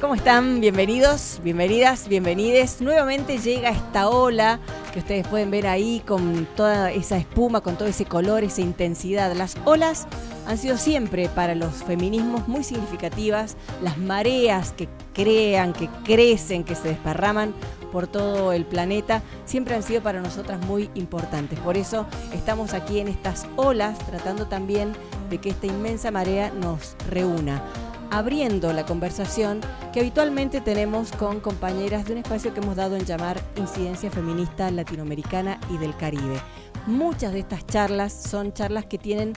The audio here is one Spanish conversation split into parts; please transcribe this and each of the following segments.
¿Cómo están? Bienvenidos, bienvenidas, bienvenides. Nuevamente llega esta ola que ustedes pueden ver ahí con toda esa espuma, con todo ese color, esa intensidad. Las olas han sido siempre para los feminismos muy significativas. Las mareas que crean, que crecen, que se desparraman por todo el planeta, siempre han sido para nosotras muy importantes. Por eso estamos aquí en estas olas, tratando también de que esta inmensa marea nos reúna, abriendo la conversación que habitualmente tenemos con compañeras de un espacio que hemos dado en llamar Incidencia Feminista Latinoamericana y del Caribe. Muchas de estas charlas son charlas que tienen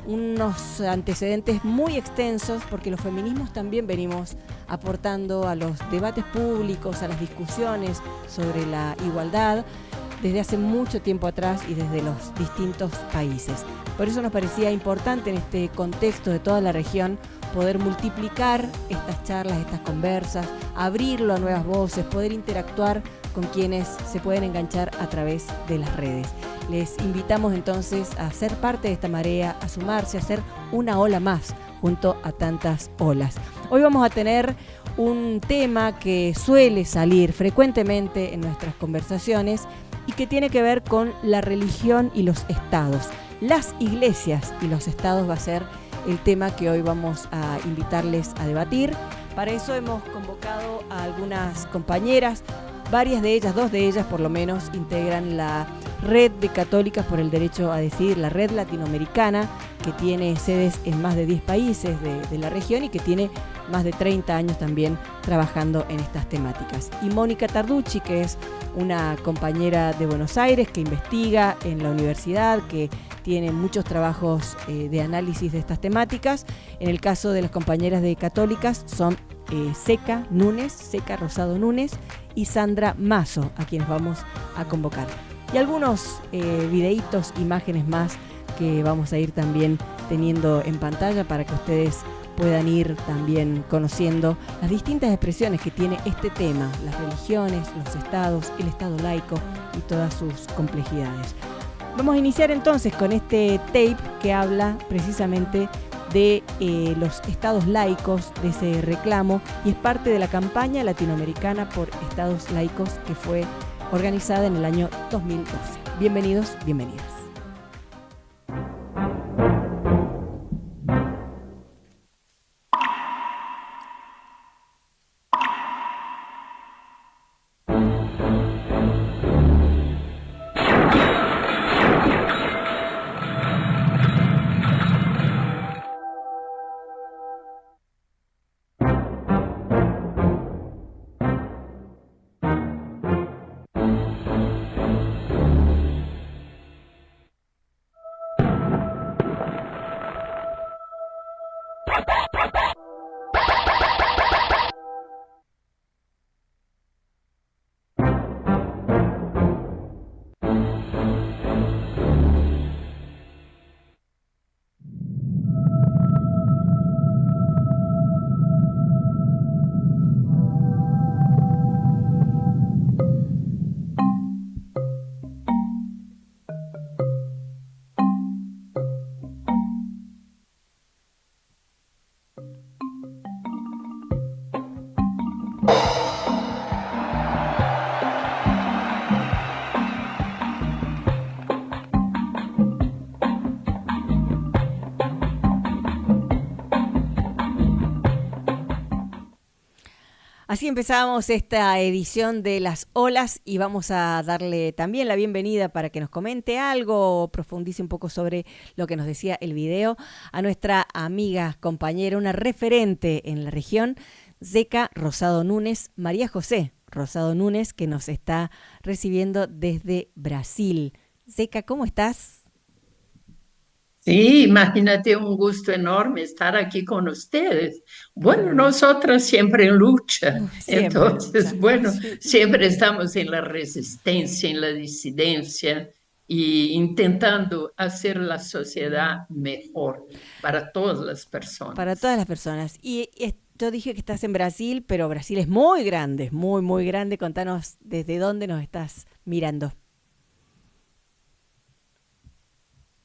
unos antecedentes muy extensos, porque los feminismos también venimos aportando a los debates públicos, a las discusiones sobre la igualdad desde hace mucho tiempo atrás y desde los distintos países. Por eso nos parecía importante en este contexto de toda la región poder multiplicar estas charlas, estas conversas, abrirlo a nuevas voces, poder interactuar con quienes se pueden enganchar a través de las redes. Les invitamos entonces a ser parte de esta marea, a sumarse, a ser una ola más junto a tantas olas. Hoy vamos a tener un tema que suele salir frecuentemente en nuestras conversaciones y que tiene que ver con la religión y los estados. Las iglesias y los estados va a ser el tema que hoy vamos a invitarles a debatir. Para eso hemos convocado a algunas compañeras, varias de ellas, dos de ellas por lo menos, integran la Red de Católicas por el Derecho a Decidir, la red latinoamericana, que tiene sedes en más de 10 países de la región y que tiene más de 30 años también trabajando en estas temáticas. Y Mónica Tarducci, que es una compañera de Buenos Aires que investiga en la universidad, que tiene muchos trabajos de análisis de estas temáticas. En el caso de las compañeras de Católicas son Zeca Rosado Núñez y Sandra Mazo, a quienes vamos a convocar. Y algunos videitos, imágenes más que vamos a ir también teniendo en pantalla para que ustedes puedan ir también conociendo las distintas expresiones que tiene este tema, las religiones, los estados, el estado laico y todas sus complejidades. Vamos a iniciar entonces con este tape que habla precisamente de los estados laicos, de ese reclamo, y es parte de la campaña latinoamericana por estados laicos que fue organizada en el año 2012. Bienvenidos, bienvenidas. Así empezamos esta edición de Las Olas y vamos a darle también la bienvenida para que nos comente algo o profundice un poco sobre lo que nos decía el video a nuestra amiga, compañera, una referente en la región, Zeca Rosado Núñez, María José Rosado Núñez, que nos está recibiendo desde Brasil. Zeca, ¿cómo estás? Sí, imagínate un gusto enorme estar aquí con ustedes. Bueno, nosotras siempre en lucha, Siempre en entonces, lucha. bueno, Sí. siempre estamos en la resistencia, en la disidencia y intentando hacer la sociedad mejor para todas las Para todas personas. las personas. Y yo dije que estás en Brasil, pero Brasil es muy grande, muy, muy grande. Contanos desde dónde nos estás mirando.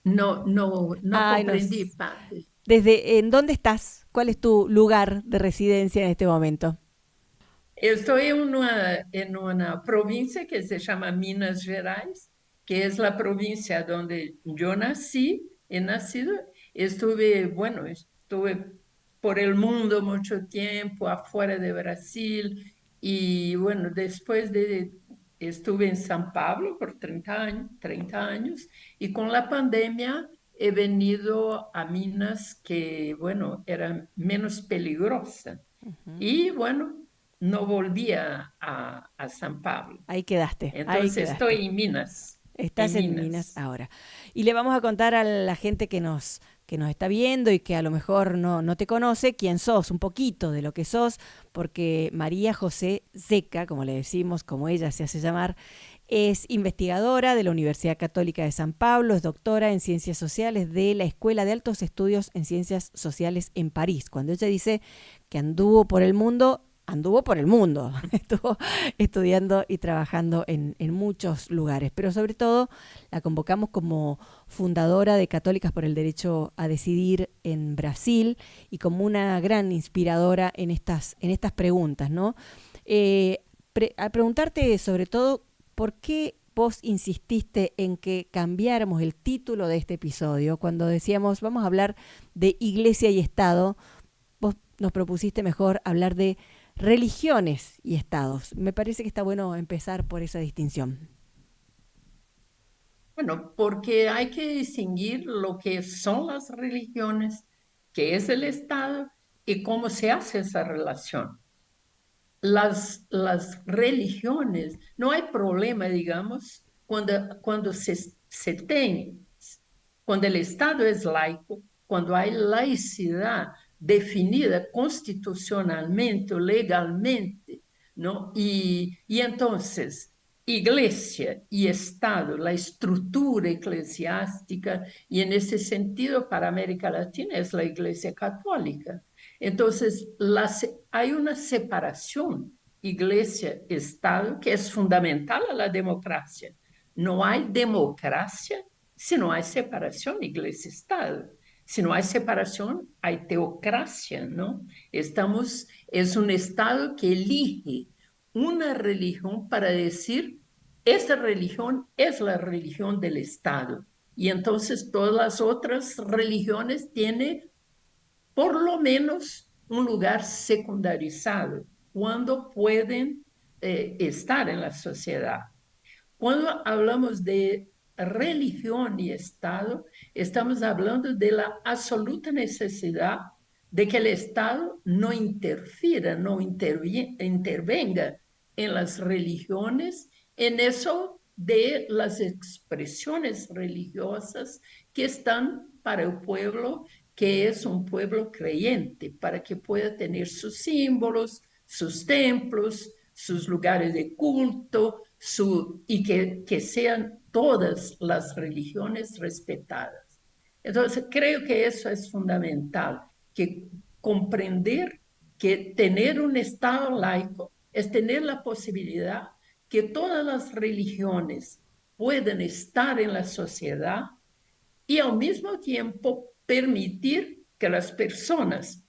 No, no, no Ay, comprendí, nos. padre. ¿Desde en dónde estás? ¿Cuál es tu lugar de residencia en este momento? Estoy en una provincia que se llama Minas Gerais, que es la provincia donde yo nací, he nacido. Estuve, bueno, estuve por el mundo mucho tiempo, afuera de Brasil, y bueno, estuve en San Pablo por 30 años, y con la pandemia he venido a Minas, que, bueno, era menos peligrosa. Ujú. Y bueno, no volví a San Pablo. Ahí quedaste, ahí Entonces quedaste. estoy en Minas, Estás en en Minas Minas. ahora. Y le vamos a contar a la gente que nos está viendo y que a lo mejor no te conoce quién sos, un poquito de lo que sos, porque María José Zeca, como le decimos, como ella se hace llamar, es investigadora de la Universidad Católica de San Pablo, es doctora en Ciencias Sociales de la Escuela de Altos Estudios en Ciencias Sociales en París. Cuando ella dice que anduvo por el mundo, estuvo estudiando y trabajando en muchos lugares, pero sobre todo la convocamos como fundadora de Católicas por el Derecho a Decidir en Brasil y como una gran inspiradora en estas preguntas, ¿no? A preguntarte sobre todo, ¿por qué vos insististe en que cambiáramos el título de este episodio? Cuando decíamos, vamos a hablar de Iglesia y Estado, vos nos propusiste mejor hablar de religiones y estados. Me parece que está bueno empezar por esa distinción. Bueno, porque hay que distinguir lo que son las religiones, qué es el Estado y cómo se hace esa relación. Las religiones, no hay problema, digamos, cuando cuando el Estado es laico, cuando hay laicidad definida constitucionalmente o legalmente, ¿no? Y entonces, iglesia y Estado, la estructura eclesiástica, y en ese sentido para América Latina es la Iglesia Católica. Entonces, hay una separación iglesia-estado que es fundamental a la democracia. No hay democracia si no hay separación iglesia-estado. Si no hay separación, hay teocracia, ¿no? Es un estado que elige una religión para decir, esta religión es la religión del estado. Y entonces todas las otras religiones tienen por lo menos un lugar secundarizado, cuando pueden estar en la sociedad. Cuando hablamos de religión y Estado, estamos hablando de la absoluta necesidad de que el Estado no interfiera, no intervenga en las religiones, en eso de las expresiones religiosas que están para el pueblo, que es un pueblo creyente, para que pueda tener sus símbolos, sus templos, sus lugares de culto, y que sean todas las religiones respetadas. Entonces, creo que eso es fundamental, que comprender que tener un Estado laico es tener la posibilidad que todas las religiones puedan estar en la sociedad y al mismo tiempo permitir que las personas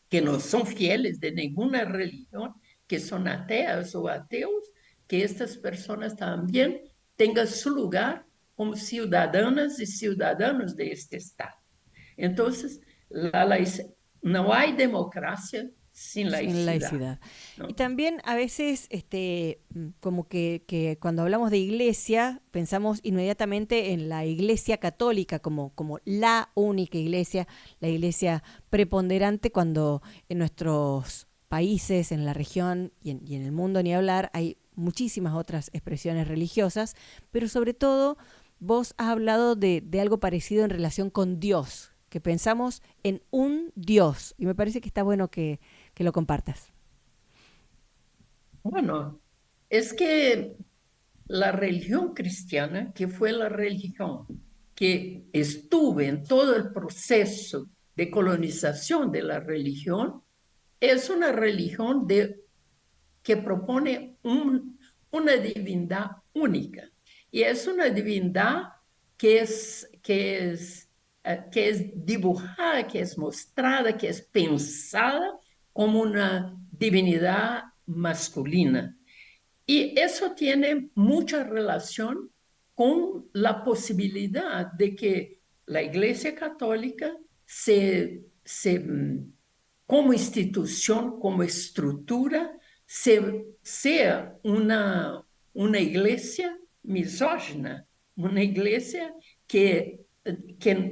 que no son fieles de ninguna religión, que son ateas o ateos, que estas personas también tengan su lugar como ciudadanas y ciudadanos de este Estado. Entonces, no hay democracia sin Sin laicidad, laicidad. Y ¿no? también a veces, como que cuando hablamos de iglesia, pensamos inmediatamente en la iglesia católica como la única iglesia, la iglesia preponderante, cuando en nuestros países, en la región y en el mundo ni hablar, hay muchísimas otras expresiones religiosas, pero sobre todo vos has hablado de algo parecido en relación con Dios, que pensamos en un Dios, y me parece que está bueno que lo compartas. Bueno, es que la religión cristiana, que fue la religión que estuvo en todo el proceso de colonización de la religión, es una religión que propone una divindad única. Y es una divindad que es dibujada, que es mostrada, que es pensada como una divinidad masculina. Y eso tiene mucha relación con la posibilidad de que la Iglesia Católica como institución, como estructura, sea una iglesia misógina, una iglesia que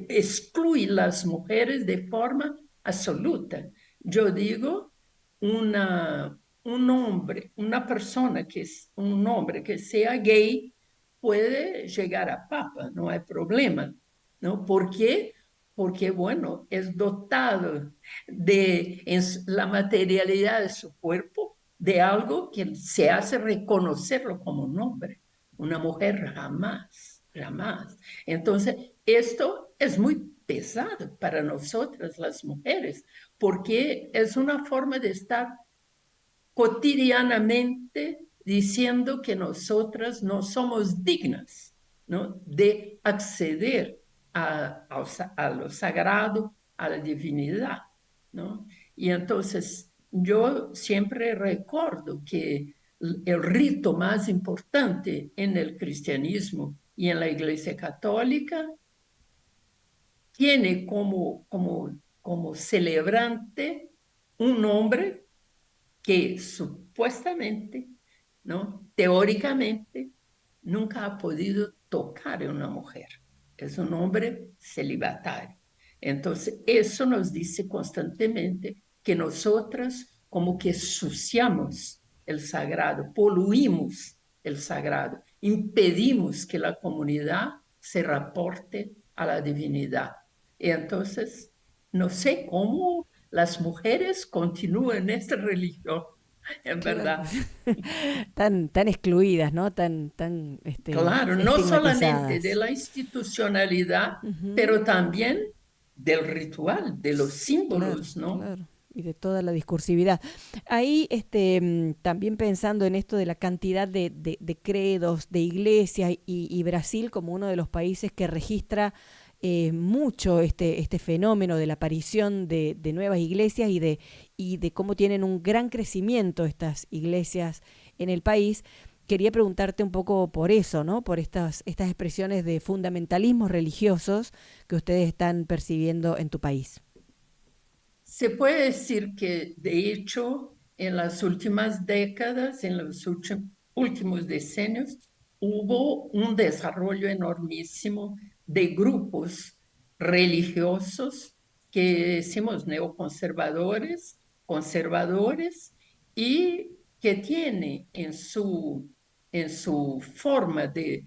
excluye las mujeres de forma absoluta. Yo digo, un hombre, una persona un hombre que sea gay puede llegar a papa, no hay problema, ¿no? ¿Por qué? Porque, bueno, es dotado en la materialidad de su cuerpo de algo que se hace reconocerlo como un hombre. Una mujer jamás, jamás. Entonces, esto es muy pesado para nosotras las mujeres, porque es una forma de estar cotidianamente diciendo que nosotras no somos dignas, ¿no?, de acceder a lo sagrado, a la divinidad, ¿no? Y entonces yo siempre recuerdo que el rito más importante en el cristianismo y en la Iglesia Católica tiene como celebrante un hombre que supuestamente, ¿no?, teóricamente, nunca ha podido tocar a una mujer. Es un hombre celibatario. Entonces, eso nos dice constantemente que nosotras como que suciamos el sagrado, poluimos el sagrado, impedimos que la comunidad se reporte a la divinidad. Y entonces, no sé cómo las mujeres continúan en esta religión, en Claro. verdad. Tan excluidas, ¿no? Tan Claro, no solamente de estigmatizadas. la institucionalidad, Ujú. pero también del ritual, de los Claro, símbolos, ¿no? claro. Y de toda la discursividad. Ahí, también pensando en esto de la cantidad de credos, de iglesias, y Brasil como uno de los países que registra mucho este fenómeno de la aparición de nuevas iglesias y de cómo tienen un gran crecimiento estas iglesias en el país. Quería preguntarte un poco por eso, ¿no? Por estas expresiones de fundamentalismos religiosos que ustedes están percibiendo en tu país. Se puede decir que, de hecho, en las últimas décadas, en los últimos decenios, hubo un desarrollo enormísimo de grupos religiosos que decimos neoconservadores, conservadores, y que tiene en su forma de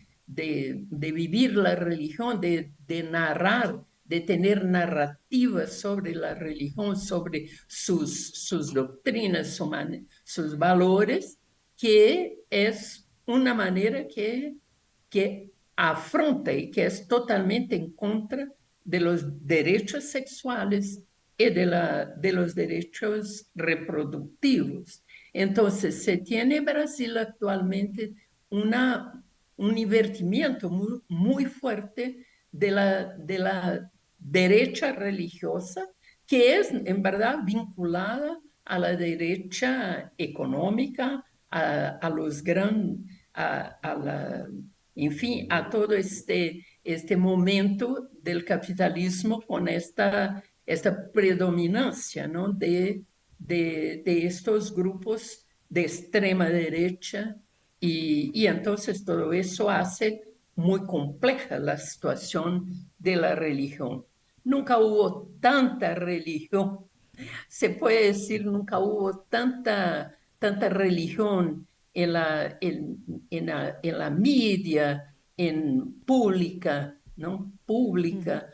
vivir la religión, de narrar, de tener narrativas sobre la religión, sobre sus doctrinas, sus valores, que es una manera que afronta y que es totalmente en contra de los derechos sexuales y de los derechos reproductivos. Entonces, se tiene en Brasil actualmente una, un invertimiento muy fuerte de la derecha religiosa, que es en verdad vinculada a la derecha económica, a los gran, a la, en fin, a todo este momento del capitalismo con esta predominancia, ¿no?, de estos grupos de extrema derecha, y entonces todo eso hace muy compleja la situación de la religión. Nunca hubo tanta religión, se puede decir, nunca hubo tanta religión en la media, en pública, ¿no? Ujú. Pública,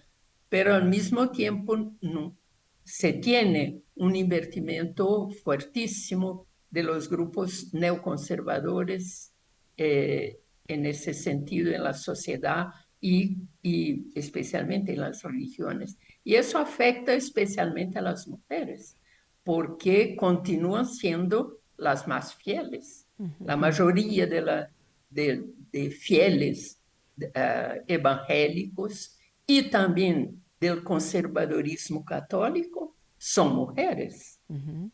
pero al mismo tiempo no, se tiene un invertimiento fuertísimo de los grupos neoconservadores, en ese sentido en la sociedad y especialmente en las religiones. Y eso afecta especialmente a las mujeres, porque continúan siendo las más fieles. La Ujú. mayoría de fieles evangélicos y también del conservadorismo católico son mujeres. Ujú.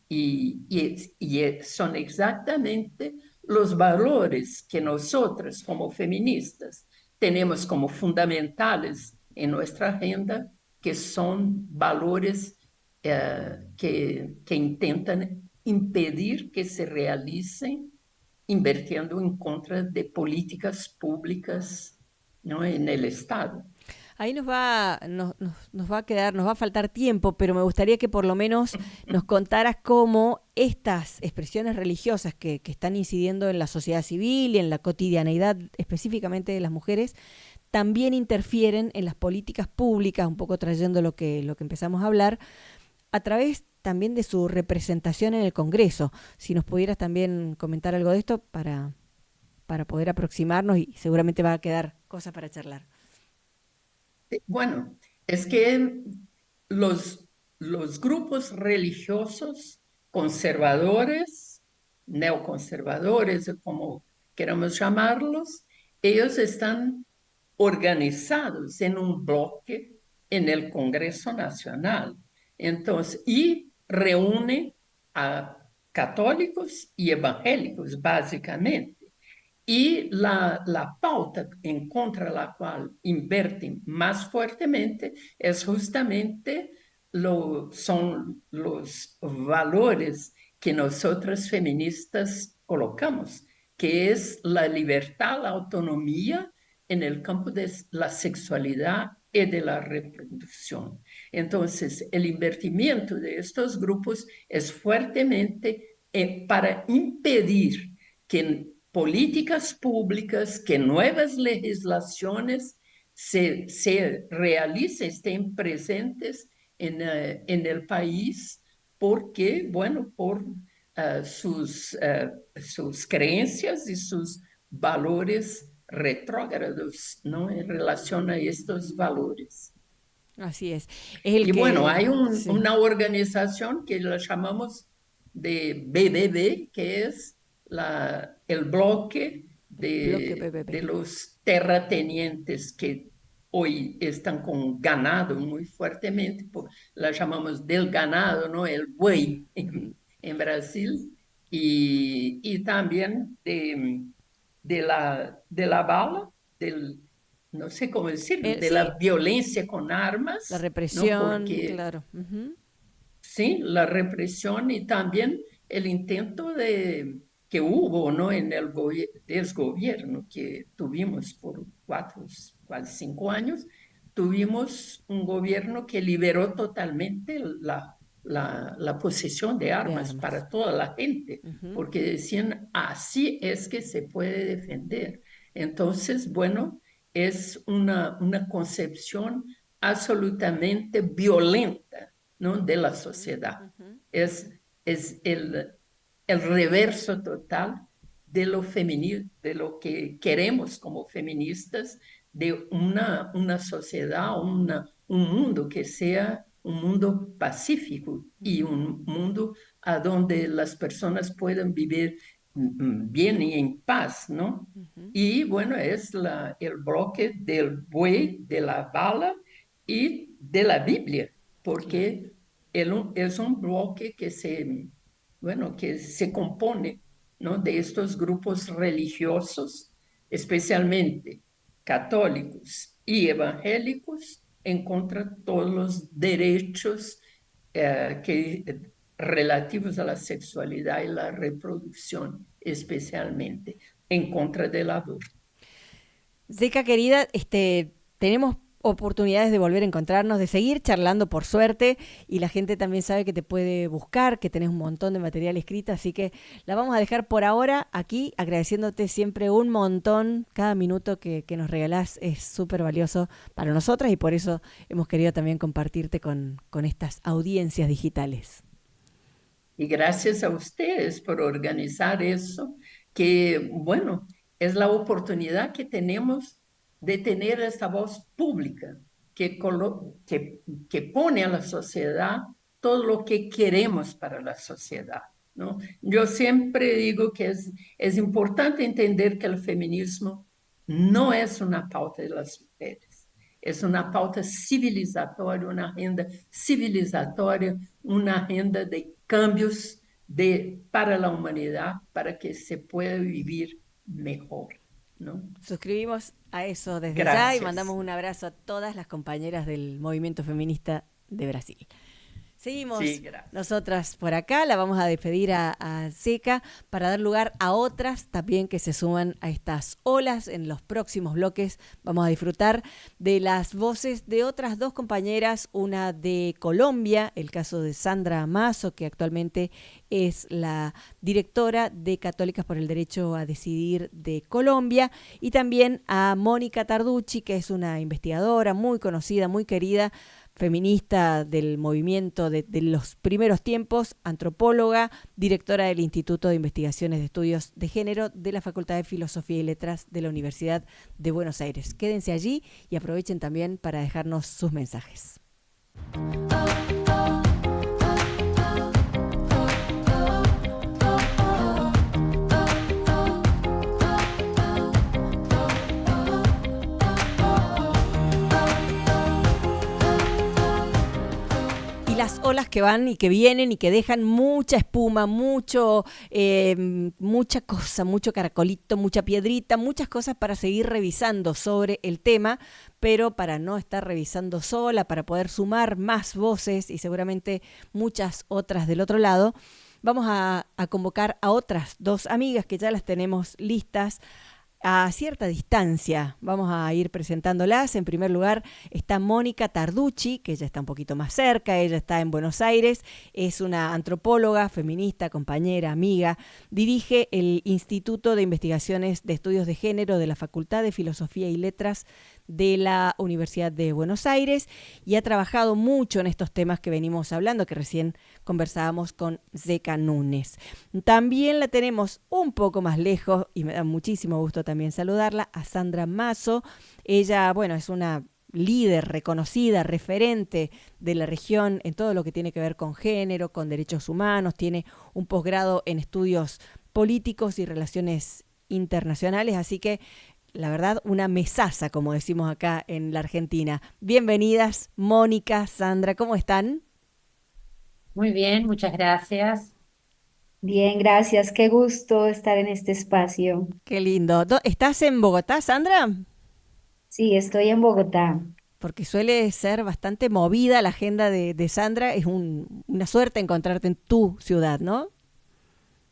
Son exactamente los valores que nosotras como feministas tenemos como fundamentales en nuestra agenda, que son valores que intentan impedir que se realicen invirtiendo en contra de políticas públicas, ¿no?, en el Estado. Ahí nos va a quedar, nos va a faltar tiempo, pero me gustaría que por lo menos nos contaras cómo estas expresiones religiosas que están incidiendo en la sociedad civil y en la cotidianeidad específicamente de las mujeres, también interfieren en las políticas públicas, un poco trayendo lo que empezamos a hablar, a través también de su representación en el Congreso. Si nos pudieras también comentar algo de esto para poder aproximarnos y seguramente va a quedar cosas para charlar. Bueno, es que los, los grupos religiosos conservadores, neoconservadores, o como queramos llamarlos, ellos están organizados en un bloque en el Congreso Nacional. Entonces, y reúne a católicos y evangélicos, básicamente. Y la pauta en contra de la cual invierten más fuertemente es justamente son los valores que nosotras feministas colocamos, que es la libertad, la autonomía en el campo de la sexualidad y de la reproducción. Entonces, el invertimiento de estos grupos es fuertemente para impedir que políticas públicas, que nuevas legislaciones se realicen, estén presentes en el país, porque, bueno, por sus creencias y sus valores retrógrados, ¿no?, en relación a estos valores. Así es el Y bueno, que, hay sí, una organización que la llamamos de BBB, que es el bloque bloque de PPP. los terratenientes que hoy están con ganado muy fuertemente, la llamamos del ganado, ¿no?, el buey en Brasil, y también de la bala, del, no sé cómo decirlo, de Sí, la violencia con la armas, ¿no? represión, Porque claro. Ujú. sí, la represión y también el intento que hubo, ¿no?, en el desgobierno que tuvimos por 4, casi 5 años, tuvimos un gobierno que liberó totalmente la posesión de De armas armas. para toda la gente, Ujú. porque decían, así es que se puede defender. Entonces, bueno, es una concepción absolutamente violenta, ¿no?, de la Ujú, sociedad. ujú. Es el reverso total de lo femenil, de lo que queremos como feministas, de una sociedad, un mundo que sea un mundo pacífico y Ujú, un mundo a donde las personas puedan vivir bien y en paz, ¿no? ujú. Y bueno, es el bloque del buey, de la bala y de la Biblia, Claro. porque es un bloque bueno, que se compone, ¿no?, de estos grupos religiosos, especialmente católicos y evangélicos, en contra de todos los derechos relativos a la sexualidad y la reproducción, especialmente en contra del aborto. Zeca querida, tenemos oportunidades de volver a encontrarnos, de seguir charlando por suerte y la gente también sabe que te puede buscar, que tenés un montón de material escrito, así que la vamos a dejar por ahora aquí, agradeciéndote siempre un montón, cada minuto que nos regalás es súper valioso para nosotras y por eso hemos querido también compartirte con estas audiencias digitales. Y gracias a ustedes por organizar eso, que bueno, es la oportunidad que tenemos de tener esta voz pública que pone a la sociedad todo lo que queremos para la sociedad, ¿no? Yo siempre digo que es importante entender que el feminismo no es una pauta de las mujeres, es una pauta civilizatoria, una agenda civilizatoria, una agenda de cambios para la humanidad, para que se pueda vivir mejor, ¿no? Suscribimos a eso desde ya y mandamos Gracias. un abrazo a todas las compañeras del movimiento feminista de Brasil. Sí, Seguimos gracias. nosotras por acá, la vamos a despedir a Seca para dar lugar a otras también que se suman a estas olas. En los próximos bloques vamos a disfrutar de las voces de otras dos compañeras, una de Colombia, el caso de Sandra Mazo, que actualmente es la directora de Católicas por el Derecho a Decidir de Colombia, y también a Mónica Tarducci, que es una investigadora muy conocida, muy querida, feminista del movimiento de los primeros tiempos, antropóloga, directora del Instituto de Investigaciones de Estudios de Género de la Facultad de Filosofía y Letras de la Universidad de Buenos Aires. Quédense allí y aprovechen también para dejarnos sus mensajes. Las olas que van y que vienen y que dejan mucha espuma, mucha cosa, mucho caracolito, mucha piedrita, muchas cosas para seguir revisando sobre el tema, pero para no estar revisando sola, para poder sumar más voces y seguramente muchas otras del otro lado, vamos a convocar a otras dos amigas que ya las tenemos listas a cierta distancia. Vamos a ir presentándolas. En primer lugar está Mónica Tarducci, que ella está un poquito más cerca, ella está en Buenos Aires, es una antropóloga, feminista, compañera, amiga, dirige el Instituto de Investigaciones de Estudios de Género de la Facultad de Filosofía y Letras de la Universidad de Buenos Aires y ha trabajado mucho en estos temas que venimos hablando, que recién conversábamos con Zeca Núñez. También la tenemos un poco más lejos y me da muchísimo gusto también saludarla, a Sandra Mazo. Ella, bueno, es una líder reconocida, referente de la región en todo lo que tiene que ver con género, con derechos humanos, tiene un posgrado en estudios políticos y relaciones internacionales, así que la verdad, una mesaza, como decimos acá en la Argentina. Bienvenidas, Mónica, Sandra, ¿cómo están? Muy bien, muchas gracias. Bien, gracias. Qué gusto estar en este espacio. Qué lindo. ¿Estás en Bogotá, Sandra? Sí, estoy en Bogotá. Porque suele ser bastante movida la agenda de Sandra. Es una suerte encontrarte en tu ciudad, ¿no?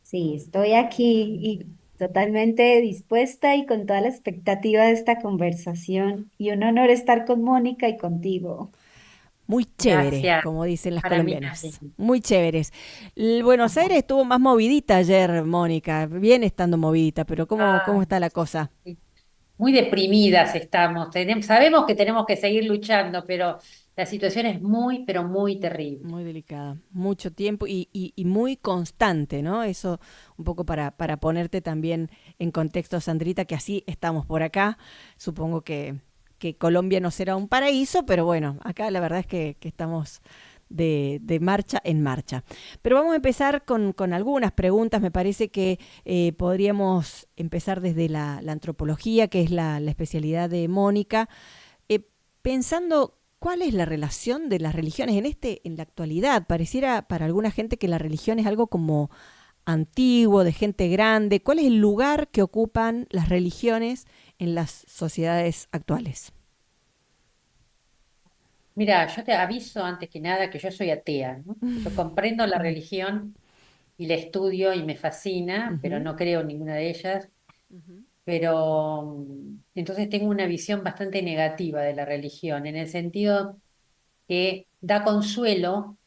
Sí, estoy aquí y totalmente dispuesta y con toda la expectativa de esta conversación. Y un honor estar con Mónica y contigo. Muy chévere, Gracias. como dicen las Para mí también. colombianas. Muy chéveres. Buenos Aires estuvo más movidita ayer, Mónica. Viene estando movidita, pero ¿cómo Ay, está la cosa? sí. Muy deprimidas estamos. Sabemos que tenemos que seguir luchando, pero la situación es muy, pero muy terrible. Muy delicada, mucho tiempo y muy constante, ¿no? Eso un poco para ponerte también en contexto, Sandrita, que así estamos por acá. Supongo que Colombia no será un paraíso, pero bueno, acá la verdad es que estamos de marcha en marcha. Pero vamos a empezar con algunas preguntas. Me parece que podríamos empezar desde la antropología, que es la especialidad de Mónica, pensando cuál es la relación de las religiones en la actualidad. Pareciera para alguna gente que la religión es algo como antiguo, de gente grande. ¿Cuál es el lugar que ocupan las religiones en las sociedades actuales? Mira, yo te aviso antes que nada que yo soy atea, ¿no? Yo comprendo la religión y la estudio y me fascina, pero Ujú, no creo en ninguna de ellas. ujú, Pero entonces tengo una visión bastante negativa de la religión, en el sentido que da consuelo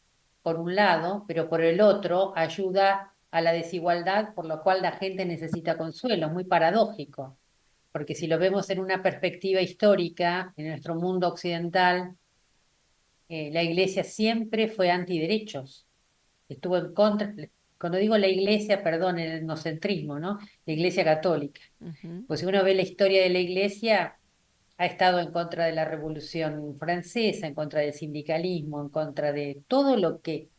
por un lado, pero por el otro ayuda a la desigualdad, por lo cual la gente necesita consuelo. Es muy paradójico, porque si lo vemos en una perspectiva histórica, en nuestro mundo occidental, la iglesia siempre fue antiderechos, estuvo en contra, cuando digo la iglesia, perdón, el etnocentrismo, ¿no? La iglesia católica. ujú. Pues si uno ve la historia de la iglesia, ha estado en contra de la Revolución Francesa, en contra del sindicalismo, en contra de todo lo que,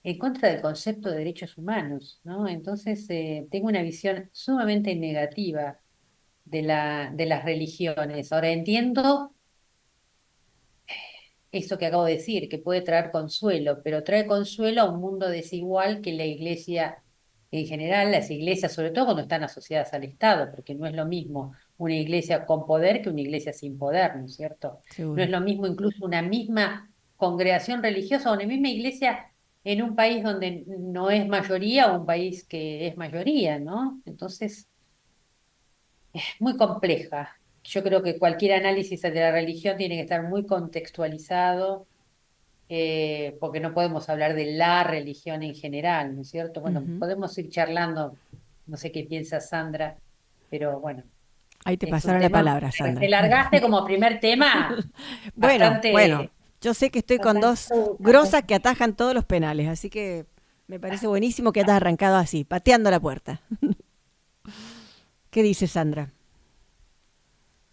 en contra del concepto de derechos humanos, ¿no? Entonces, tengo una visión sumamente negativa de las religiones. Ahora entiendo eso que acabo de decir, que puede traer consuelo, pero trae consuelo a un mundo desigual que la iglesia en general, las iglesias, sobre todo cuando están asociadas al Estado, porque no es lo mismo una iglesia con poder que una iglesia sin poder, ¿no es cierto? No Seguro. es lo mismo incluso una misma congregación religiosa o una misma iglesia en un país donde no es mayoría o un país que es mayoría, ¿no? Entonces, muy compleja. Yo creo que cualquier análisis de la religión tiene que estar muy contextualizado, porque no podemos hablar de la religión en general, ¿no es cierto? Bueno, Ujú. podemos ir charlando, no sé qué piensa Sandra, pero bueno, Ahí te es un pasaron la tema, palabra, te Sandra. largaste como primer tema Bueno, bastante. yo sé que estoy con Bastante dos provocador. grosas que atajan todos los penales, así que me parece buenísimo que hayas arrancado así, pateando la puerta. ¿Qué dice Sandra?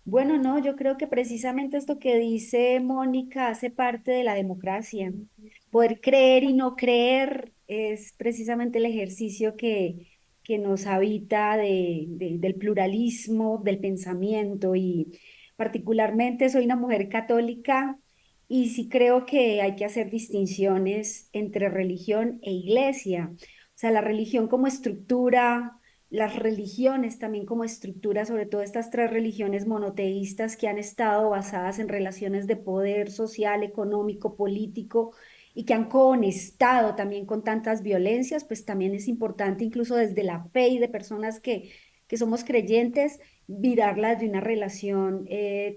Bueno, no, yo creo que precisamente esto que dice Mónica hace parte de la democracia. Poder creer y no creer es precisamente el ejercicio que nos habita del pluralismo, del pensamiento y particularmente soy una mujer católica y sí creo que hay que hacer distinciones entre religión e iglesia. O sea, la religión como estructura, las religiones también como estructura, sobre todo estas tres religiones monoteístas que han estado basadas en relaciones de poder social, económico, político y que han conectado también con tantas violencias, pues también es importante incluso desde la fe y de personas que somos creyentes, mirarlas de una relación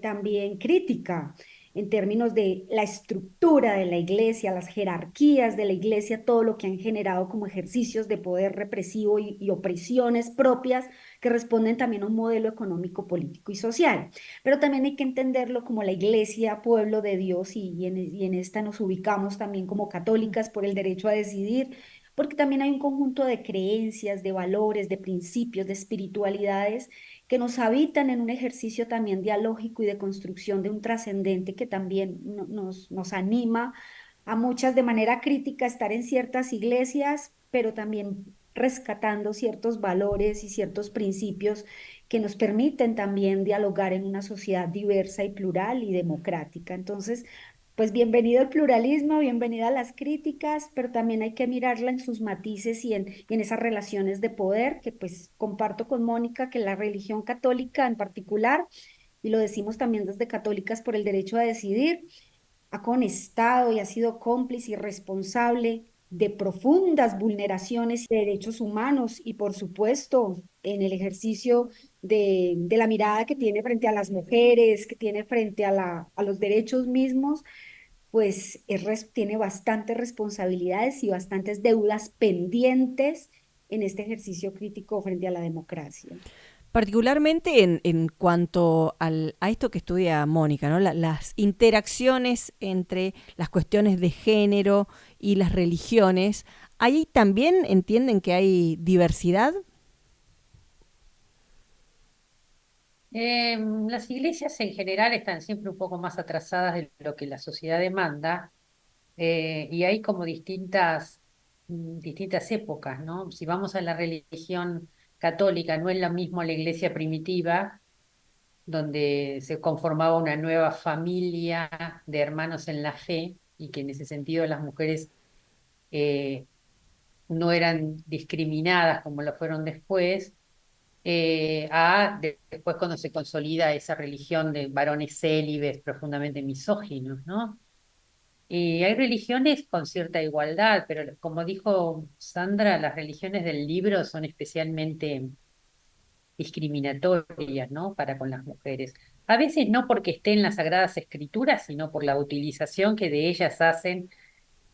también crítica en términos de la estructura de la iglesia, las jerarquías de la iglesia, todo lo que han generado como ejercicios de poder represivo y opresiones propias que responden también a un modelo económico, político y social. Pero también hay que entenderlo como la iglesia, pueblo de Dios, y en esta nos ubicamos también como católicas por el derecho a decidir, porque también hay un conjunto de creencias, de valores, de principios, de espiritualidades que nos habitan en un ejercicio también dialógico y de construcción de un trascendente que también nos anima a muchas de manera crítica a estar en ciertas iglesias, pero también rescatando ciertos valores y ciertos principios que nos permiten también dialogar en una sociedad diversa y plural y democrática. Entonces, pues bienvenido el pluralismo, bienvenida a las críticas, pero también hay que mirarla en sus matices y en esas relaciones de poder que pues comparto con Mónica que la religión católica en particular, y lo decimos también desde Católicas por el Derecho a Decidir, ha conestado y ha sido cómplice y responsable de profundas vulneraciones de derechos humanos y por supuesto en el ejercicio de la mirada que tiene frente a las mujeres, que tiene frente a, a los derechos mismos, pues tiene bastantes responsabilidades y bastantes deudas pendientes en este ejercicio crítico frente a la democracia. Particularmente en cuanto a esto que estudia Mónica, ¿no? Las interacciones entre las cuestiones de género y las religiones, ¿ahí también entienden que hay diversidad? Las iglesias en general están siempre un poco más atrasadas de lo que la sociedad demanda, y hay como distintas épocas, ¿no? Si vamos a la religión católica, no es lo mismo la iglesia primitiva, donde se conformaba una nueva familia de hermanos en la fe, y que en ese sentido las mujeres eh, no eran discriminadas como lo fueron después, después cuando se consolida esa religión de varones célibes profundamente misóginos, ¿no? Y hay religiones con cierta igualdad, pero como dijo Sandra, las religiones del libro son especialmente discriminatorias, ¿no? Para con las mujeres. A veces no porque estén en las Sagradas Escrituras, sino por la utilización que de ellas hacen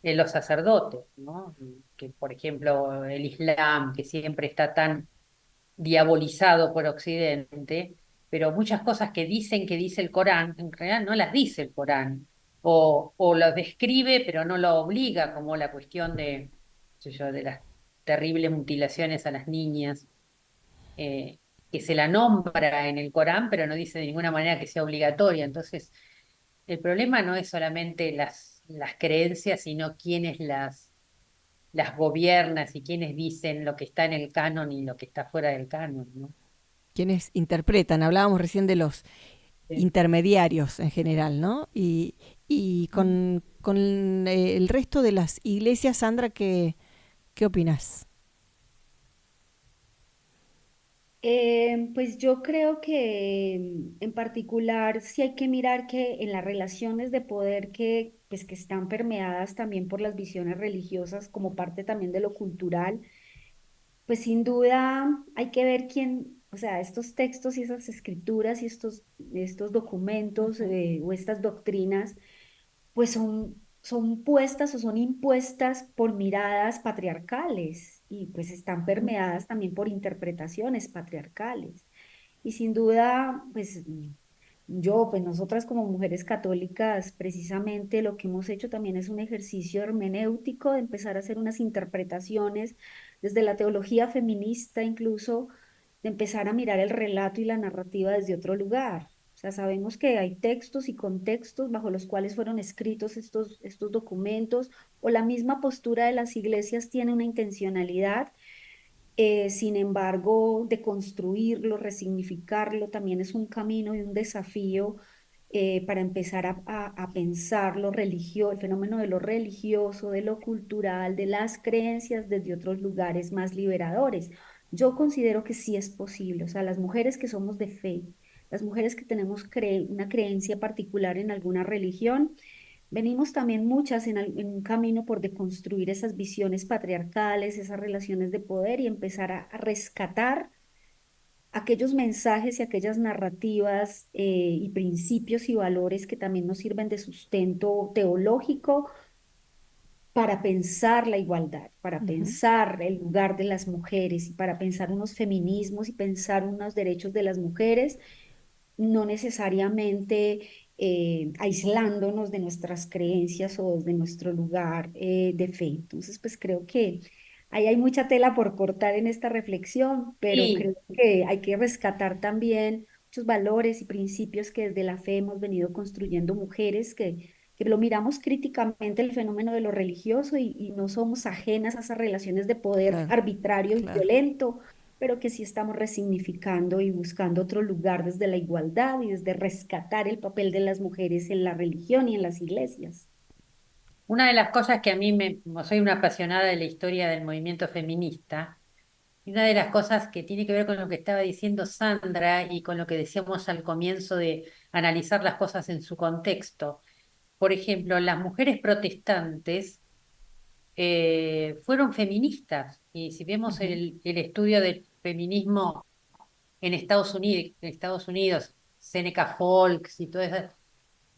los sacerdotes, ¿no? Que, por ejemplo, el Islam, que siempre está tan diabolizado por Occidente, pero muchas cosas que dice el Corán, en realidad no las dice el Corán, o las describe, pero no lo obliga, como la cuestión de, qué sé yo, de las terribles mutilaciones a las niñas, eh, que se la nombra en el Corán, pero no dice de ninguna manera que sea obligatoria. Entonces, el problema no es solamente las creencias, sino quiénes las gobiernas y quiénes dicen lo que está en el canon y lo que está fuera del canon, ¿no? Quienes interpretan, hablábamos recién de los intermediarios en general, ¿no? Y con el resto de las iglesias, Sandra, ¿qué opinas? Pues yo creo que en particular sí hay que mirar que en las relaciones de poder pues, que están permeadas también por las visiones religiosas como parte también de lo cultural, pues sin duda hay que ver quién, o sea, estos textos y esas escrituras y estos documentos Ujú. o estas doctrinas pues son puestas o son impuestas por miradas patriarcales y pues están permeadas también por interpretaciones patriarcales. Y sin duda, pues pues nosotras como mujeres católicas, precisamente lo que hemos hecho también es un ejercicio hermenéutico de empezar a hacer unas interpretaciones desde la teología feminista, incluso de empezar a mirar el relato y la narrativa desde otro lugar. O sea, sabemos que hay textos y contextos bajo los cuales fueron escritos estos documentos, o la misma postura de las iglesias tiene una intencionalidad. Sin embargo, de construirlo, resignificarlo, también es un camino y un desafío para empezar a pensar el fenómeno de lo religioso, de lo cultural, de las creencias desde otros lugares más liberadores. Yo considero que sí es posible, o sea, las mujeres que somos de fe, las mujeres que tenemos una creencia particular en alguna religión, venimos también muchas en un camino por deconstruir esas visiones patriarcales, esas relaciones de poder y empezar a rescatar aquellos mensajes y aquellas narrativas y principios y valores que también nos sirven de sustento teológico para pensar la igualdad, para Ujú. pensar el lugar de las mujeres y para pensar unos feminismos y pensar unos derechos de las mujeres no necesariamente aislándonos de nuestras creencias o de nuestro lugar de fe. Entonces, pues creo que ahí hay mucha tela por cortar en esta reflexión, pero Sí, creo que hay que rescatar también muchos valores y principios que desde la fe hemos venido construyendo mujeres que lo miramos críticamente el fenómeno de lo religioso y no somos ajenas a esas relaciones de poder Claro, arbitrario y claro. violento, pero que sí estamos resignificando y buscando otro lugar desde la igualdad y desde rescatar el papel de las mujeres en la religión y en las iglesias. una de las cosas que a mí como soy una apasionada de la historia del movimiento feminista, y una de las cosas que tiene que ver con lo que estaba diciendo Sandra y con lo que decíamos al comienzo de analizar las cosas en su contexto. Por ejemplo, las mujeres protestantes fueron feministas, y si vemos Ujú. el estudio del feminismo en Estados Unidos, Seneca Folks y todas esas,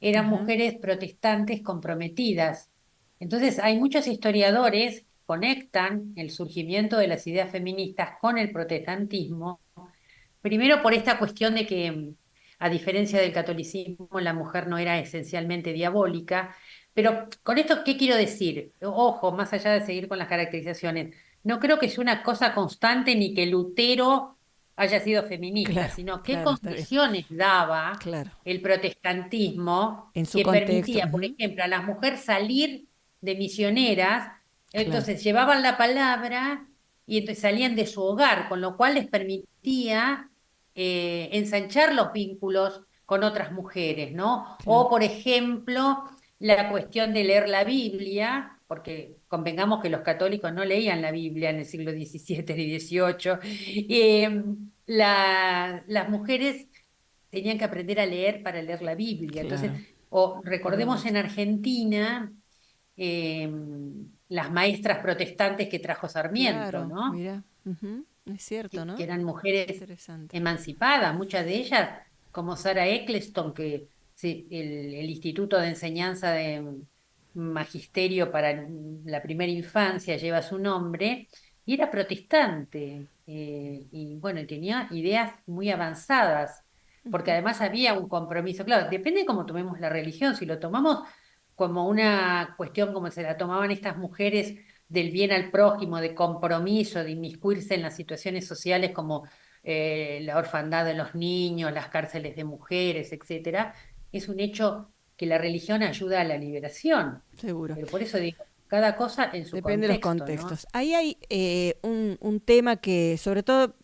eran Ajá. mujeres protestantes comprometidas. Entonces, hay muchos historiadores que conectan el surgimiento de las ideas feministas con el protestantismo, primero por esta cuestión de que, a diferencia del catolicismo, la mujer no era esencialmente diabólica. Pero con esto, ¿qué quiero decir? Ojo, más allá de seguir con las caracterizaciones, no creo que sea una cosa constante ni que Lutero haya sido feminista, Claro, sino qué claro, está bien. condiciones daba Claro. el protestantismo En su que contexto. permitía, por Ujú. ejemplo, a las mujeres salir de misioneras. Claro, Entonces llevaban la palabra y entonces salían de su hogar, con lo cual les permitía ensanchar los vínculos con otras mujeres, ¿no? claro. O, por ejemplo, la cuestión de leer la Biblia, porque convengamos que los católicos no leían la Biblia en el siglo XVII y XVIII. Las mujeres tenían que aprender a leer para leer la Biblia. Entonces, Claro, o ayuda recordemos mucho. en Argentina eh, las maestras protestantes que trajo Sarmiento, Claro, ¿no? mira, ujú, es cierto, Que ¿no? eran mujeres Interesante. emancipadas, muchas de ellas, como Sarah Eccleston, que sí, el Instituto de Enseñanza de Magisterio para la Primera Infancia lleva su nombre, y era protestante, y bueno, y tenía ideas muy avanzadas, porque Ujú. además había un compromiso, claro, depende de cómo tomemos la religión. Si lo tomamos como una cuestión como se la tomaban estas mujeres del bien al prójimo, de compromiso, de inmiscuirse en las situaciones sociales como la orfandad de los niños, las cárceles de mujeres, etcétera, es un hecho que la religión ayuda a la liberación. Seguro. Pero por eso digo, cada cosa en su Depende de los contexto, ¿no? contextos. Ahí hay un tema que, sobre todo,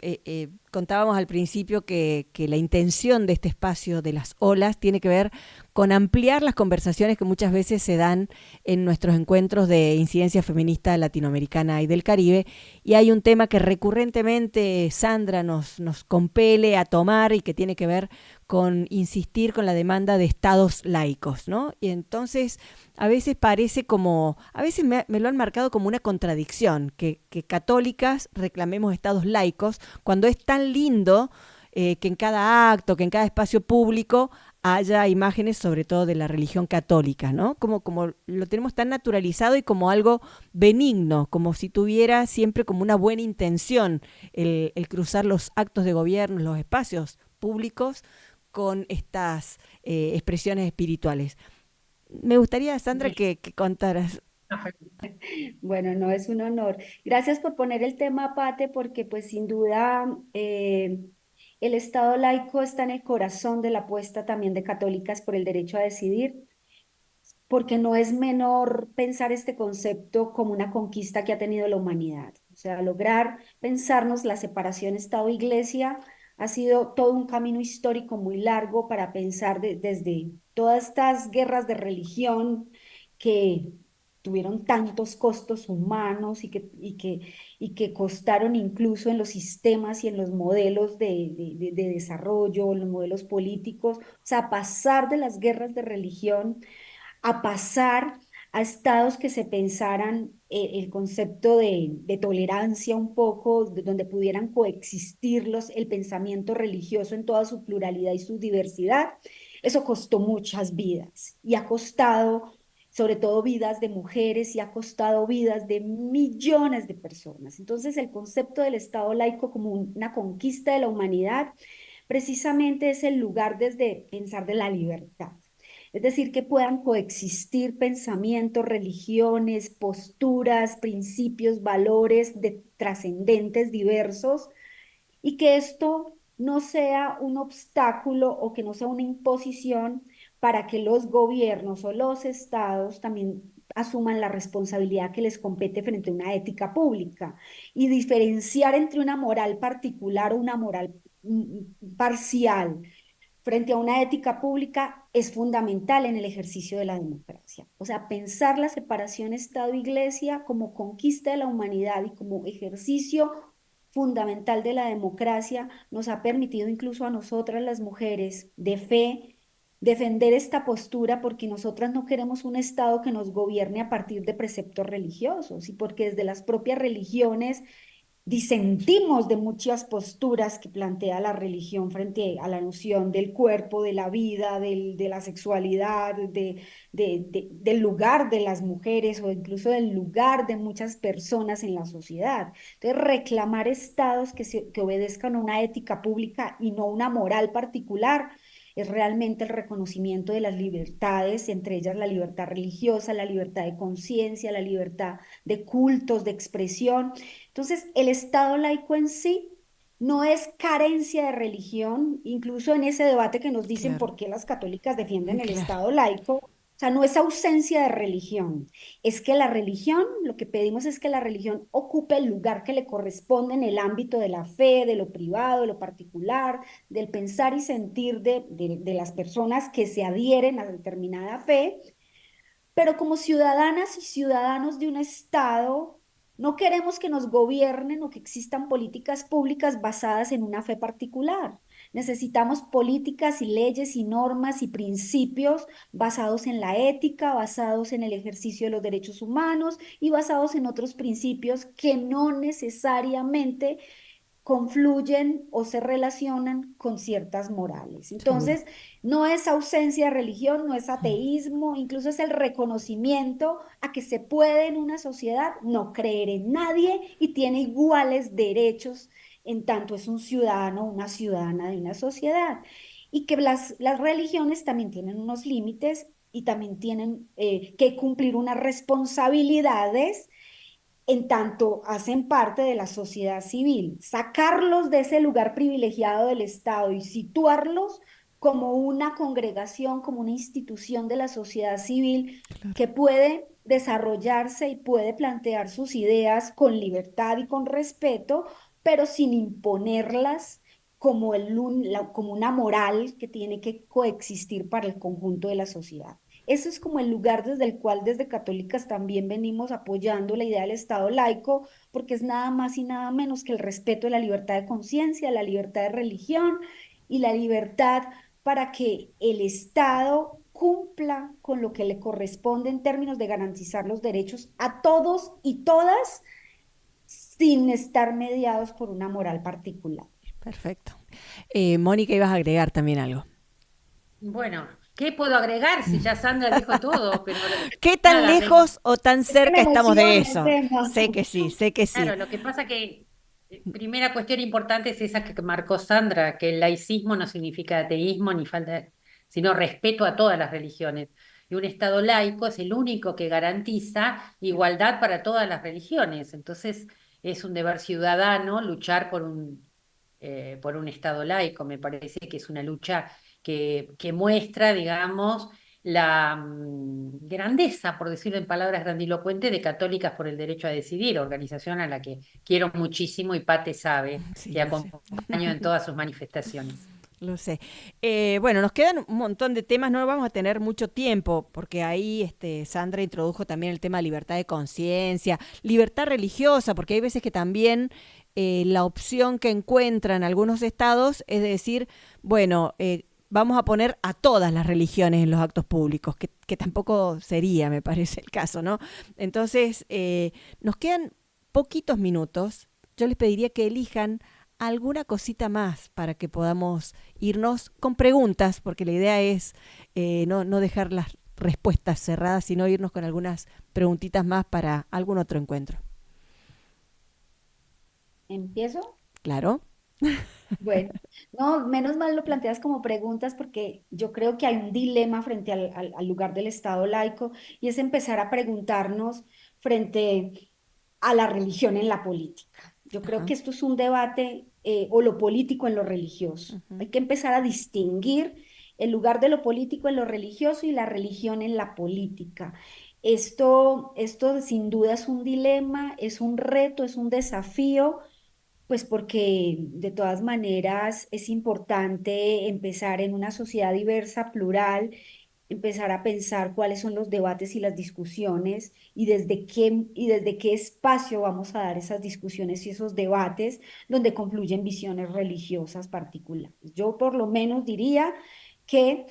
contábamos al principio que la intención de este espacio de las olas tiene que ver con ampliar las conversaciones que muchas veces se dan en nuestros encuentros de incidencia feminista latinoamericana y del Caribe. Y hay un tema que recurrentemente Sandra nos compele a tomar y que tiene que ver con insistir con la demanda de estados laicos, ¿no? Y entonces a veces parece como, a veces me lo han marcado como una contradicción, que católicas reclamemos estados laicos cuando es tan lindo que en cada acto, que en cada espacio público haya imágenes sobre todo de la religión católica, ¿no? Como lo tenemos tan naturalizado y como algo benigno, como si tuviera siempre como una buena intención el cruzar los actos de gobierno, los espacios públicos con estas expresiones espirituales. Me gustaría, Sandra, que contaras. Bueno, no es un honor. Gracias por poner el tema, Pate, porque pues sin duda el Estado laico está en el corazón de la apuesta también de católicas por el derecho a decidir, porque no es menor pensar este concepto como una conquista que ha tenido la humanidad. O sea, lograr pensarnos la separación Estado-Iglesia ha sido todo un camino histórico muy largo para pensar desde todas estas guerras de religión que tuvieron tantos costos humanos y que costaron incluso en los sistemas y en los modelos de desarrollo, en los modelos políticos. O sea, pasar de las guerras de religión a pasar a estados que se pensaran el concepto de tolerancia un poco, donde pudieran coexistir el pensamiento religioso en toda su pluralidad y su diversidad. Eso costó muchas vidas y ha costado sobre todo vidas de mujeres y ha costado vidas de millones de personas. Entonces el concepto del Estado laico como una conquista de la humanidad precisamente es el lugar desde pensar de la libertad. Es decir, que puedan coexistir pensamientos, religiones, posturas, principios, valores trascendentes, diversos, y que esto no sea un obstáculo o que no sea una imposición para que los gobiernos o los estados también asuman la responsabilidad que les compete frente a una ética pública y diferenciar entre una moral particular o una moral parcial frente a una ética pública es fundamental en el ejercicio de la democracia. O sea, pensar la separación Estado-Iglesia como conquista de la humanidad y como ejercicio fundamental de la democracia nos ha permitido incluso a nosotras las mujeres de fe defender esta postura porque nosotras no queremos un Estado que nos gobierne a partir de preceptos religiosos y porque desde las propias religiones disentimos de muchas posturas que plantea la religión frente a la noción del cuerpo, de la vida, de la sexualidad, del lugar de las mujeres o incluso del lugar de muchas personas en la sociedad. Entonces, reclamar estados que obedezcan a una ética pública y no una moral particular es realmente el reconocimiento de las libertades, entre ellas la libertad religiosa, la libertad de conciencia, la libertad de cultos, de expresión. Entonces, el Estado laico en sí no es carencia de religión, incluso en ese debate que nos dicen Claro, por qué las católicas defienden el claro. Estado laico, o sea, no es ausencia de religión, es que la religión, lo que pedimos es que la religión ocupe el lugar que le corresponde en el ámbito de la fe, de lo privado, de lo particular, del pensar y sentir de las personas que se adhieren a determinada fe, pero como ciudadanas y ciudadanos de un Estado, no queremos que nos gobiernen o que existan políticas públicas basadas en una fe particular. Necesitamos políticas y leyes y normas y principios basados en la ética, basados en el ejercicio de los derechos humanos y basados en otros principios que no necesariamente confluyen o se relacionan con ciertas morales. Seguro. Entonces, no es ausencia de religión, no es ateísmo, incluso es el reconocimiento a que se puede en una sociedad no creer en nadie y tiene iguales derechos en tanto es un ciudadano o una ciudadana de una sociedad. Y que las religiones también tienen unos límites y también tienen que cumplir unas responsabilidades en tanto hacen parte de la sociedad civil. Sacarlos de ese lugar privilegiado del Estado y situarlos como una congregación, como una institución de la sociedad civil Claro. que puede desarrollarse y puede plantear sus ideas con libertad y con respeto, pero sin imponerlas como, como una moral que tiene que coexistir para el conjunto de la sociedad. Ese es como el lugar desde el cual desde Católicas también venimos apoyando la idea del Estado laico, porque es nada más y nada menos que el respeto de la libertad de conciencia, la libertad de religión y la libertad para que el Estado cumpla con lo que le corresponde en términos de garantizar los derechos a todos y todas sin estar mediados por una moral particular. Perfecto. Mónica, ibas a agregar también algo. Bueno, ¿qué puedo agregar si ya Sandra dijo todo? Pero ¿Qué tan nada, lejos o tan Es que me cerca estamos de emociona el eso? tema. Sé que sí, sé que sí. claro, lo que pasa que primera cuestión importante es esa que marcó Sandra, que el laicismo no significa ateísmo ni falta, sino respeto a todas las religiones. Y un Estado laico es el único que garantiza igualdad para todas las religiones. Entonces, es un deber ciudadano luchar por un Estado laico. Me parece que es una lucha que muestra, digamos, la grandeza, por decirlo en palabras grandilocuentes, de Católicas por el Derecho a Decidir, organización a la que quiero muchísimo y Pate sabe Sí, que lo sé. acompaño en todas sus manifestaciones. Lo sé. Bueno, nos quedan un montón de temas, no vamos a tener mucho tiempo, porque ahí Sandra introdujo también el tema de libertad de conciencia, libertad religiosa, porque hay veces que también la opción que encuentran algunos estados es de decir, bueno, vamos a poner a todas las religiones en los actos públicos, que tampoco sería, me parece, el caso, ¿no? Entonces, nos quedan poquitos minutos. Yo les pediría que elijan alguna cosita más para que podamos irnos con preguntas, porque la idea es no dejar las respuestas cerradas, sino irnos con algunas preguntitas más para algún otro encuentro. ¿Empiezo? Claro. Bueno, no, menos mal lo planteas como preguntas porque yo creo que hay un dilema frente al lugar del Estado laico y es empezar a preguntarnos frente a la religión en la política. Yo creo Ajá. que esto es un debate o lo político en lo religioso. Uh-huh. Hay que empezar a distinguir el lugar de lo político en lo religioso y la religión en la política. Esto sin duda es un dilema, es un reto, es un desafío pues porque de todas maneras es importante empezar en una sociedad diversa, plural, empezar a pensar cuáles son los debates y las discusiones y desde qué espacio vamos a dar esas discusiones y esos debates donde confluyen visiones religiosas particulares. Yo por lo menos diría que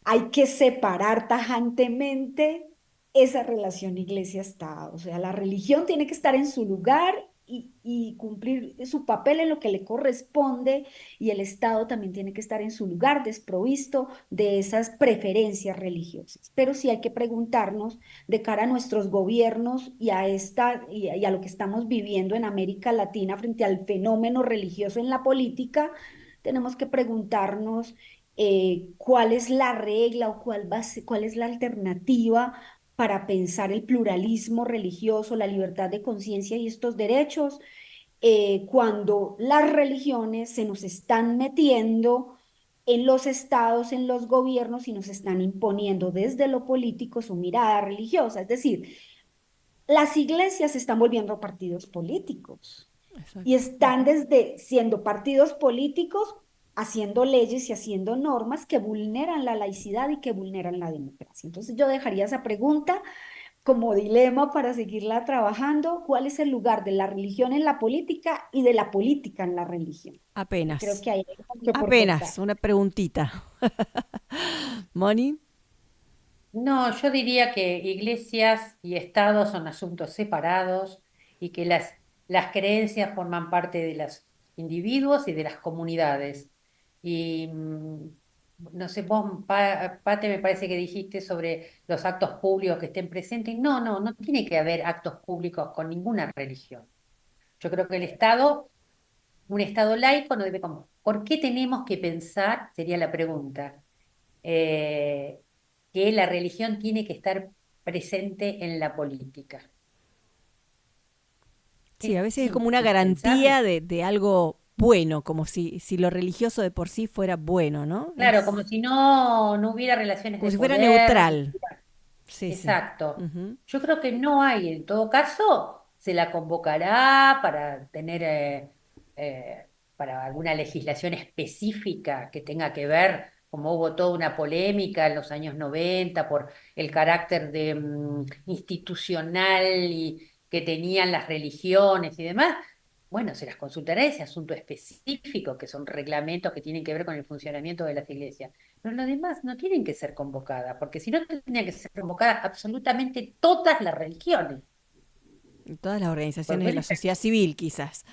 hay que separar tajantemente esa relación iglesia-estado. O sea, la religión tiene que estar en su lugar y cumplir su papel en lo que le corresponde y el Estado también tiene que estar en su lugar desprovisto de esas preferencias religiosas. Pero sí hay que preguntarnos de cara a nuestros gobiernos y a lo que estamos viviendo en América Latina frente al fenómeno religioso en la política, tenemos que preguntarnos cuál es la regla o cuál es la alternativa para pensar el pluralismo religioso, la libertad de conciencia y estos derechos, cuando las religiones se nos están metiendo en los estados, en los gobiernos y nos están imponiendo desde lo político su mirada religiosa. Es decir, las iglesias se están volviendo partidos políticos y Exacto. están desde siendo partidos políticos haciendo leyes y haciendo normas que vulneran la laicidad y que vulneran la democracia. Entonces yo dejaría esa pregunta como dilema para seguirla trabajando. ¿Cuál es el lugar de la religión en la política y de la política en la religión? Creo Apenas. que hay mucho por Apenas, contar. una preguntita. Moni. No, yo diría que iglesias y estados son asuntos separados y que las creencias forman parte de los individuos y de las comunidades. Y no sé, vos, Pate, me parece que dijiste sobre los actos públicos que estén presentes. No, no, no tiene que haber actos públicos con ninguna religión. Yo creo que el Estado, un Estado laico no debe como. ¿Por qué tenemos que pensar? Sería la pregunta eh, que la religión tiene que estar presente en la política. Sí, a veces es como una Sin pensar, garantía de algo bueno, como si lo religioso de por sí fuera bueno, ¿no? claro, como si no hubiera relaciones Como de si fuera poder. neutral. Sí, sí. Exacto. Ujú. Yo creo que no hay, en todo caso, se la convocará para tener para alguna legislación específica que tenga que ver, como hubo toda una polémica en los años 90 por el carácter institucional y que tenían las religiones y demás. Bueno, se las consultará ese asunto específico, que son reglamentos que tienen que ver con el funcionamiento de las iglesias. Pero lo demás no tienen que ser convocadas, porque si no tendrían que ser convocadas absolutamente todas las religiones. Todas las organizaciones Porque, de la sociedad civil, quizás.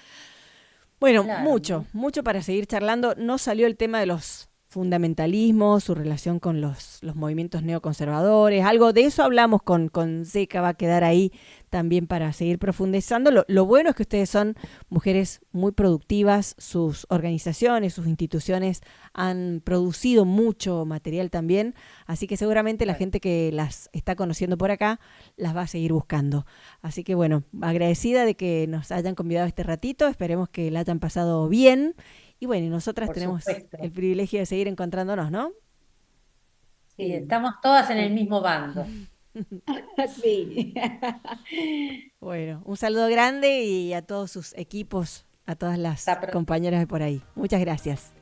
Bueno, claro, mucho, ¿no? mucho para seguir charlando. No salió el tema de los fundamentalismos, su relación con los movimientos neoconservadores. Algo de eso hablamos con Zeca, va a quedar ahí también para seguir profundizando. Lo bueno es que ustedes son mujeres muy productivas, sus organizaciones, sus instituciones han producido mucho material también, así que seguramente la Claro. gente que las está conociendo por acá las va a seguir buscando. Así que bueno, agradecida de que nos hayan convidado este ratito, esperemos que la hayan pasado bien. Y bueno, y nosotras Por tenemos el supuesto. privilegio de seguir encontrándonos, ¿no? Sí, Sí, estamos todas en el sí. mismo bando. Sí. Bueno, un saludo grande y a todos sus equipos, a todas las Hasta pronto. compañeras de por ahí. Muchas gracias.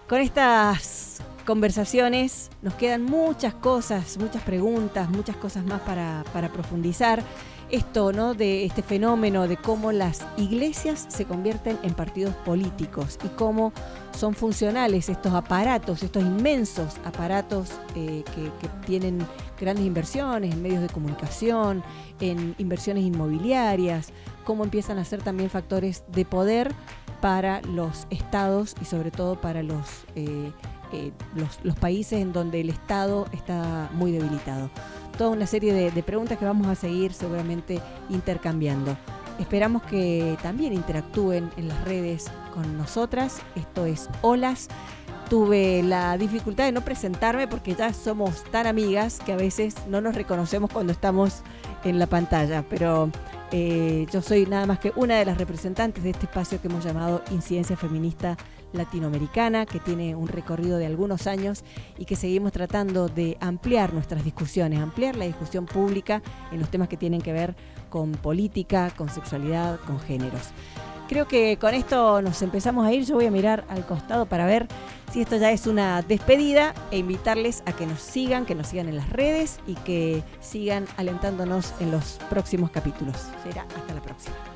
Con estas conversaciones nos quedan muchas cosas, muchas preguntas, muchas cosas más para profundizar. Esto, ¿no? De este fenómeno de cómo las iglesias se convierten en partidos políticos y cómo son funcionales estos aparatos, estos inmensos aparatos que tienen grandes inversiones en medios de comunicación, en inversiones inmobiliarias, cómo empiezan a ser también factores de poder para los estados y sobre todo para los países en donde el Estado está muy debilitado. Toda una serie de preguntas que vamos a seguir seguramente intercambiando. Esperamos que también interactúen en las redes con nosotras. Esto es Olas. Tuve la dificultad de no presentarme porque ya somos tan amigas que a veces no nos reconocemos cuando estamos en la pantalla, pero yo soy nada más que una de las representantes de este espacio que hemos llamado Incidencia Feminista Latinoamericana, que tiene un recorrido de algunos años y que seguimos tratando de ampliar nuestras discusiones, ampliar la discusión pública en los temas que tienen que ver con política, con sexualidad, con géneros. Creo que con esto nos empezamos a ir. Yo voy a mirar al costado para ver si esto ya es una despedida e invitarles a que nos sigan en las redes y que sigan alentándonos en los próximos capítulos. Será hasta la próxima.